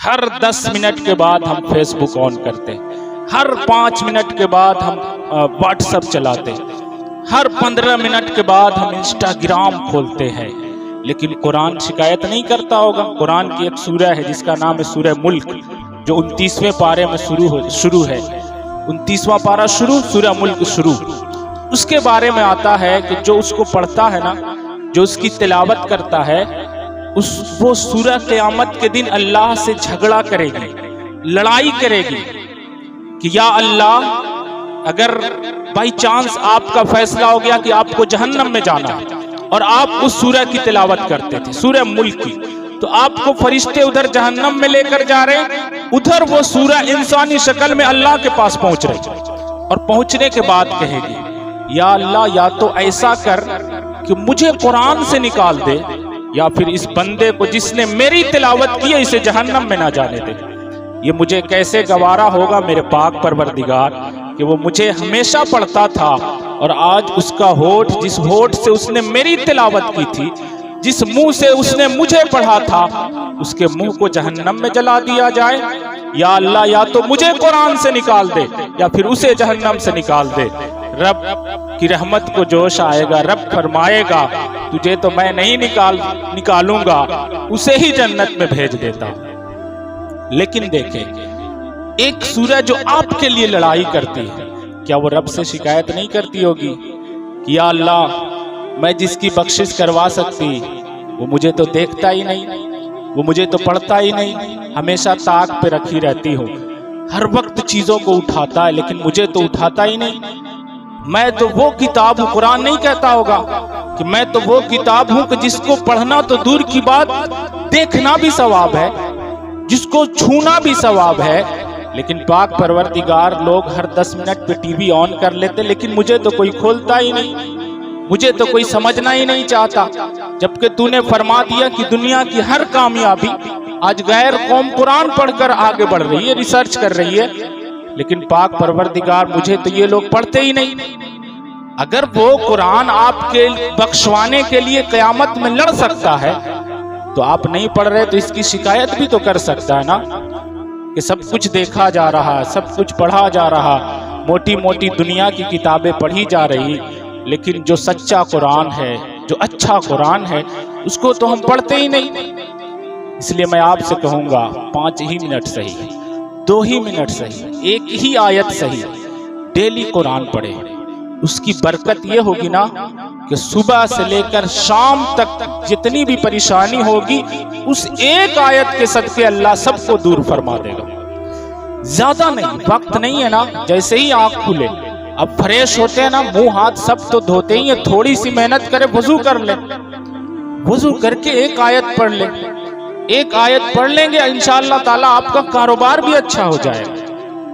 ہر 10 minute کے بعد ہم فیس بک آن کرتے، ہر 5 منٹ کے بعد ہم واٹس ایپ چلاتے، ہر 15 منٹ کے بعد ہم انسٹاگرام کھولتے ہیں، لیکن قرآن شکایت نہیں کرتا ہوگا۔ قرآن کی ایک سورہ ہے جس کا نام ہے سورہ ملک، جو 29ویں پارے میں شروع ہے، 29واں پارہ شروع، سورہ ملک شروع۔ اس کے بارے میں آتا ہے کہ جو اس کو پڑھتا ہے نا، جو اس کی تلاوت کرتا ہے، وہ سورہ قیامت کے دن اللہ سے جھگڑا کرے گی، لڑائی کرے گی کہ یا اللہ، اگر بائی چانس آپ کا فیصلہ ہو گیا کہ آپ کو جہنم میں جانا ہے اور آپ اس سورہ کی تلاوت کرتے تھے، سورہ ملک کی، تو آپ کو فرشتے ادھر جہنم میں لے کر جا رہے، ادھر وہ سورہ انسانی شکل میں اللہ کے پاس پہنچ رہے، اور پہنچنے کے بعد کہے گی یا اللہ، یا تو ایسا کر کہ مجھے قرآن سے نکال دے، یا پھر اس بندے کو جس نے میری تلاوت کی ہے اسے جہنم میں نہ جانے دے۔ یہ مجھے کیسے گوارا ہوگا میرے پاک پروردگار کہ وہ مجھے ہمیشہ پڑھتا تھا، اور آج اس کا ہونٹ، جس ہونٹ سے اس نے میری تلاوت کی تھی، جس منہ سے اس نے مجھے پڑھا تھا، اس کے منہ کو جہنم میں جلا دیا جائے۔ یا اللہ، یا تو مجھے قرآن سے نکال دے یا پھر اسے جہنم سے نکال دے۔ رب کی رحمت کو جوش آئے گا، رب فرمائے گا تجھے تو میں نہیں نکالوں گا، اسے ہی جنت میں بھیج دیتا ہوں۔ لیکن دیکھیں، ایک سورہ جو آپ کے لیے لڑائی کرتی ہے، کیا وہ رب سے شکایت نہیں کرتی ہوگی کہ یا اللہ، میں جس کی بخشش کروا سکتی وہ مجھے تو دیکھتا ہی نہیں، وہ مجھے تو پڑھتا ہی نہیں، ہمیشہ طاق پہ رکھی رہتی ہوں، ہر وقت چیزوں کو اٹھاتا ہے لیکن مجھے تو اٹھاتا ہی نہیں۔ میں تو وہ کتاب ہوں، قرآن نہیں کہتا ہوگا کہ میں تو وہ کتاب ہوں کہ جس کو پڑھنا تو دور کی بات، دیکھنا بھی ثواب ہے، جس کو چھونا بھی ثواب ہے، لیکن پاک پروردگار، لوگ ہر 10 منٹ پہ ٹی وی آن کر لیتے لیکن مجھے تو کوئی کھولتا ہی نہیں، مجھے تو کوئی سمجھنا ہی نہیں چاہتا، جبکہ تو نے فرما دیا کہ دنیا کی ہر کامیابی آج غیر قوم قرآن پڑھ کر آگے بڑھ رہی ہے، ریسرچ کر رہی ہے، لیکن پاک پروردگار مجھے تو یہ لوگ پڑھتے ہی نہیں۔ اگر وہ قرآن آپ کے بخشوانے کے لیے قیامت میں لڑ سکتا ہے تو آپ نہیں پڑھ رہے تو اس کی شکایت بھی تو کر سکتا ہے نا، کہ سب کچھ دیکھا جا رہا، سب کچھ پڑھا جا رہا، موٹی موٹی دنیا کی کتابیں پڑھی جا رہی، لیکن جو سچا قرآن ہے، جو اچھا قرآن ہے، اس کو تو ہم پڑھتے ہی نہیں۔ اس لیے میں آپ سے کہوں گا، 5 ہی منٹ صحیح، 2 ہی منٹ صحیح، 1 ہی آیت صحیح، ڈیلی قرآن پڑھے۔ اس کی برکت یہ ہوگی نا کہ صبح سے لے کر شام تک جتنی بھی پریشانی ہوگی، اس ایک آیت کے صدقے اللہ سب کو دور فرما دے گا۔ زیادہ نہیں، وقت نہیں ہے نا، جیسے ہی آنکھ کھلے، اب فریش ہوتے ہیں نا، منہ ہاتھ سب تو دھوتے ہی ہیں، تھوڑی سی محنت کرے، وضو کر لیں، وضو کر کے 1 آیت پڑھ لیں، 1 آیت پڑھ لیں گے، انشاءاللہ تعالیٰ آپ کا کاروبار بھی اچھا ہو جائے گا،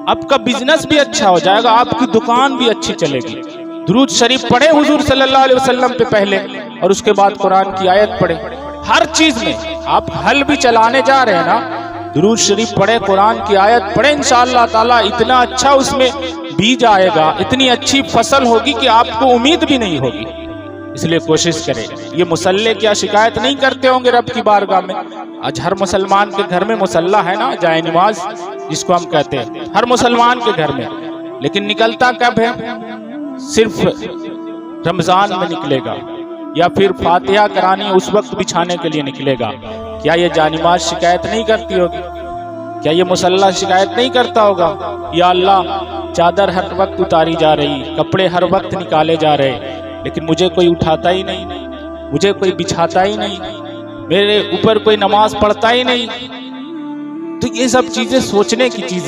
آپ کا بزنس بھی اچھا ہو جائے گا، آپ کی دکان بھی اچھی چلے گی۔ درود شریف پڑھیں حضور صلی اللہ علیہ وسلم پہ پہلے، اور اس کے بعد قرآن کی آیت پڑھیں۔ ہر چیز میں آپ حل بھی چلانے جا رہے ہیں نا، درود شریف پڑھیں، قرآن کی آیت پڑھیں، انشاءاللہ تعالیٰ اتنا اچھا اس میں بیج آئے گا، اتنی اچھی فصل ہوگی کہ آپ کو امید بھی نہیں ہوگی۔ اس لیے کوشش کریں۔ یہ مصلے کیا شکایت نہیں کرتے ہوں گے رب کی بارگاہ میں؟ آج ہر مسلمان کے گھر میں مصلی ہے نا، جائے نماز جس کو ہم کہتے ہیں، ہر مسلمان کے گھر میں، لیکن نکلتا کب ہے؟ صرف رمضان میں نکلے گا، یا پھر فاتحہ کرانی اس وقت بچھانے کے لیے نکلے گا۔ کیا یہ جانماز شکایت نہیں کرتی ہوگی؟ کیا یہ مصلی شکایت نہیں کرتا ہوگا؟ یا اللہ، چادر ہر وقت اتاری جا رہی، کپڑے ہر وقت نکالے جا رہے، لیکن مجھے کوئی اٹھاتا ہی نہیں، مجھے کوئی بچھاتا ہی نہیں، میرے اوپر کوئی نماز پڑھتا ہی نہیں۔ تو یہ سب چیزیں سوچنے کی چیزیں